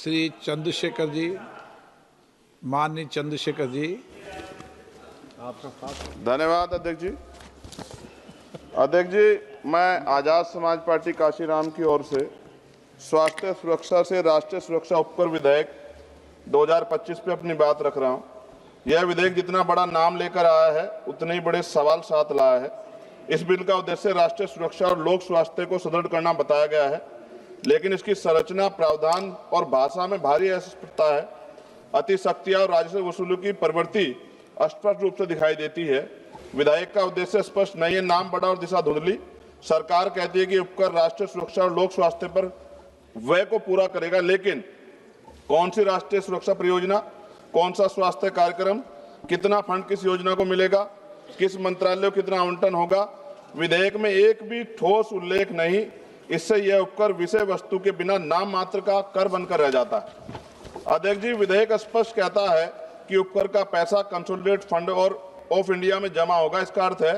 श्री चंद्रशेखर जी, माननीय चंद्रशेखर जी। धन्यवाद अध्यक्ष जी। अध्यक्ष जी, मैं आजाद समाज पार्टी काशीराम की ओर से स्वास्थ्य सुरक्षा से राष्ट्रीय सुरक्षा उपकर विधेयक 2025 पे अपनी बात रख रहा हूं। यह विधेयक जितना बड़ा नाम लेकर आया है उतने ही बड़े सवाल साथ लाया है। इस बिल का उद्देश्य राष्ट्रीय सुरक्षा और लोक स्वास्थ्य को सुदृढ़ करना बताया गया है, लेकिन इसकी संरचना, प्रावधान और भाषा में भारी अस्पष्टता है। अतिशक्तियां और राजस्व वसूली की प्रवृत्ति स्पष्ट रूप से दिखाई देती है। विधेयक का उद्देश्य स्पष्ट नहीं है, नाम बड़ा और दिशा धुंधली। सरकार कहती है कि उपकर राष्ट्रीय सुरक्षा और लोक स्वास्थ्य पर व्यय को पूरा करेगा, लेकिन कौन सी राष्ट्रीय सुरक्षा परियोजना, कौन सा स्वास्थ्य कार्यक्रम, कितना फंड किस योजना को मिलेगा, किस मंत्रालय को कितना आवंटन होगा, विधेयक में एक भी ठोस उल्लेख नहीं। इससे यह उपकर विषय वस्तु के बिना नाम मात्र का कर बनकर रह जाता है। अध्यक्ष जी, विधेयक स्पष्ट कहता है कि उपकर का पैसा कंसोलिडेटेड फंड और ऑफ इंडिया में जमा होगा। इसका अर्थ है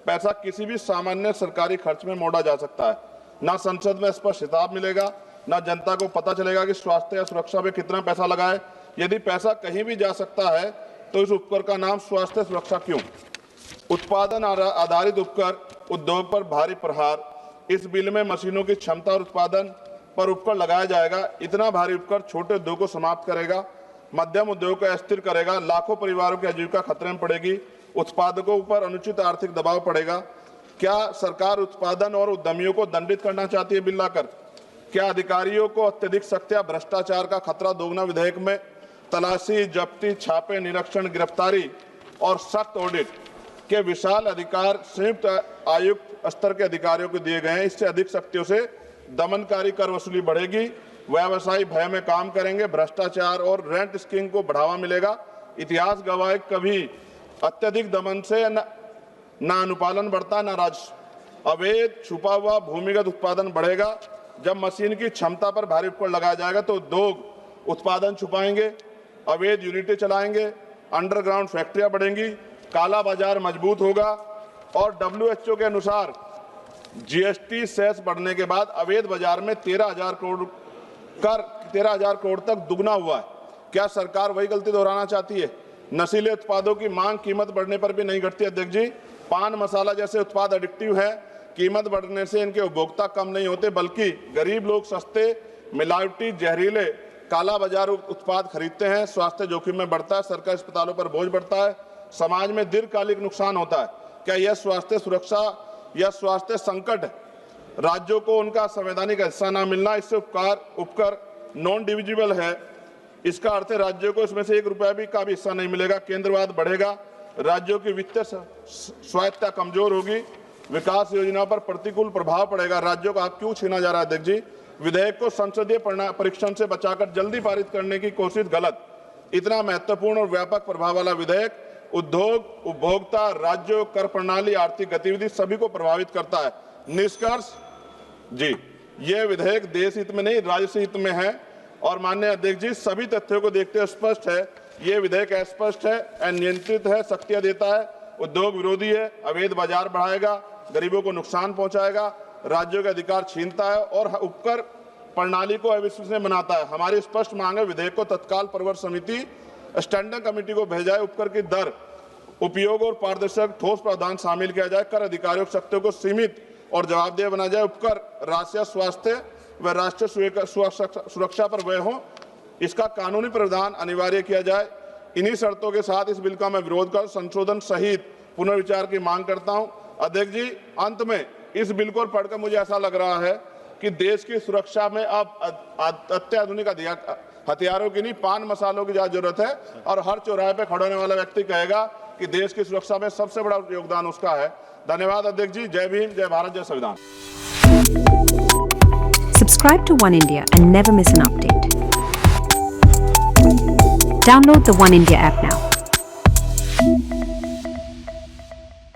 पैसा किसी भी सामान्य सरकारी खर्च में मोड़ा जा सकता है। ना संसद में स्पष्ट हिसाब मिलेगा, ना जनता को पता चलेगा कि स्वास्थ्य या सुरक्षा में कितना पैसा लगा है। यदि पैसा कहीं भी जा सकता है तो इस उपकर का नाम स्वास्थ्य सुरक्षा क्यों? उत्पादन आधारित उपकर उद्योग पर भारी प्रहार। इस बिल में मशीनों की क्षमता और उत्पादन पर उपकर लगाया जाएगा। इतना भारी उपकर छोटे उद्योग को समाप्त करेगा, मध्यम उद्योग को अस्थिर करेगा, लाखों परिवारों की आजीविका खतरे में पड़ेगी, उत्पादकों पर अनुचित आर्थिक दबाव पड़ेगा। क्या सरकार उत्पादन और उद्यमियों को दंडित करना चाहती है बिल लाकर? क्या अधिकारियों को अत्यधिक सख्त या भ्रष्टाचार का खतरा दोगुना? विधेयक में तलाशी, जब्ती, छापे, निरीक्षण, गिरफ्तारी और सख्त ऑडिट के विशाल अधिकार संयुक्त आयुक्त स्तर के अधिकारियों को दिए गए हैं। इससे अधिक शक्तियों से दमनकारी कर वसूली बढ़ेगी, व्यवसायी भय में काम करेंगे, भ्रष्टाचार और रेंट स्कीम को बढ़ावा मिलेगा। इतिहास गवाह कभी अत्यधिक दमन से न अनुपालन बढ़ता, न राजस्व। अवैध छुपा हुआ भूमिगत उत्पादन बढ़ेगा। जब मशीन की क्षमता पर भारी उपकर लगाया जाएगा तो उद्योग उत्पादन छुपाएंगे, अवैध यूनिटें चलाएंगे, अंडरग्राउंड फैक्ट्रियां बढ़ेंगी, काला बाजार मजबूत होगा और WHO के अनुसार GST सेस बढ़ने के बाद अवैध बाजार में 13,000 करोड़ तक दुगना हुआ है। क्या सरकार वही गलती दोहराना चाहती है? नशीले उत्पादों की मांग कीमत बढ़ने पर भी नहीं घटती। अध्यक्ष जी, पान मसाला जैसे उत्पाद एडिक्टिव है। कीमत बढ़ने से इनके उपभोक्ता कम नहीं होते, बल्कि गरीब लोग सस्ते, मिलावटी, जहरीले, काला बाजार उत्पाद खरीदते हैं। स्वास्थ्य जोखिम में बढ़ता है, सरकारी अस्पतालों पर बोझ बढ़ता है, समाज में दीर्घकालिक नुकसान होता है। क्या यह स्वास्थ्य सुरक्षा या स्वास्थ्य संकट है? राज्यों को उनका संवैधानिक हिस्सा न मिलना, इससे उपकर नॉन डिविजिबल है। इसका अर्थ है राज्यों को इसमें से 1 रुपया भी का भी हिस्सा नहीं मिलेगा। केंद्रवाद बढ़ेगा, राज्यों की वित्तीय स्वायत्तता कमजोर होगी, विकास योजना पर प्रतिकूल प्रभाव पड़ेगा। राज्यों का हक क्यों छीना जा रहा है? अध्यक्ष जी, विधेयक को संसदीय परीक्षण से बचाकर जल्दी पारित करने की कोशिश गलत। इतना महत्वपूर्ण और व्यापक प्रभाव वाला विधेयक उद्योग, उपभोक्ता, राज्यों, कर प्रणाली, आर्थिक गतिविधि सभी को प्रभावित करता है। निष्कर्ष जी, यह विधेयक देश हित में नहीं, राजस्व हित में है। और माननीय अध्यक्ष जी, सभी तथ्यों को देखते हुए स्पष्ट है यह विधेयक अस्पष्ट है, अनियंत्रित है, शक्तियां देता है, उद्योग विरोधी है, अवैध बाजार बढ़ाएगा, गरीबों को नुकसान पहुंचाएगा, राज्यों के अधिकार छीनता है और उपकर प्रणाली को अविश्वसनीय बनाता है। हमारी स्पष्ट मांग है विधेयक को तत्काल प्रवर समिति स्टैंडिंग कमेटी को भेजा जाए, उपकर की दर, उपयोग और पारदर्शक ठोस प्रावधान शामिल किया जाए, कर अधिकारियों की शक्तियों को सीमित और जवाबदेह बनाया जाए, उपकर राष्ट्रीय स्वास्थ्य व राष्ट्रीय सुरक्षा पर व्यय हो, इसका कानूनी प्रावधान अनिवार्य किया जाए। इन्हीं शर्तों के साथ इस बिल का मैं विरोध कर संशोधन सहित पुनर्विचार की मांग करता हूं। अध्यक्ष जी, अंत में इस बिल को पढ़कर मुझे ऐसा लग रहा है कि देश की सुरक्षा में अब अत्याधुनिक हथियारों की नहीं, पान मसालों की ज्यादा जरूरत है। और हर चौराहे पे खड़े होने वाला व्यक्ति कहेगा कि देश की सुरक्षा में सबसे बड़ा योगदान उसका है। धन्यवाद अध्यक्ष जी। जय भीम, जय भारत, जय संविधान। Subscribe to One India and never miss an update. Download the One India app now.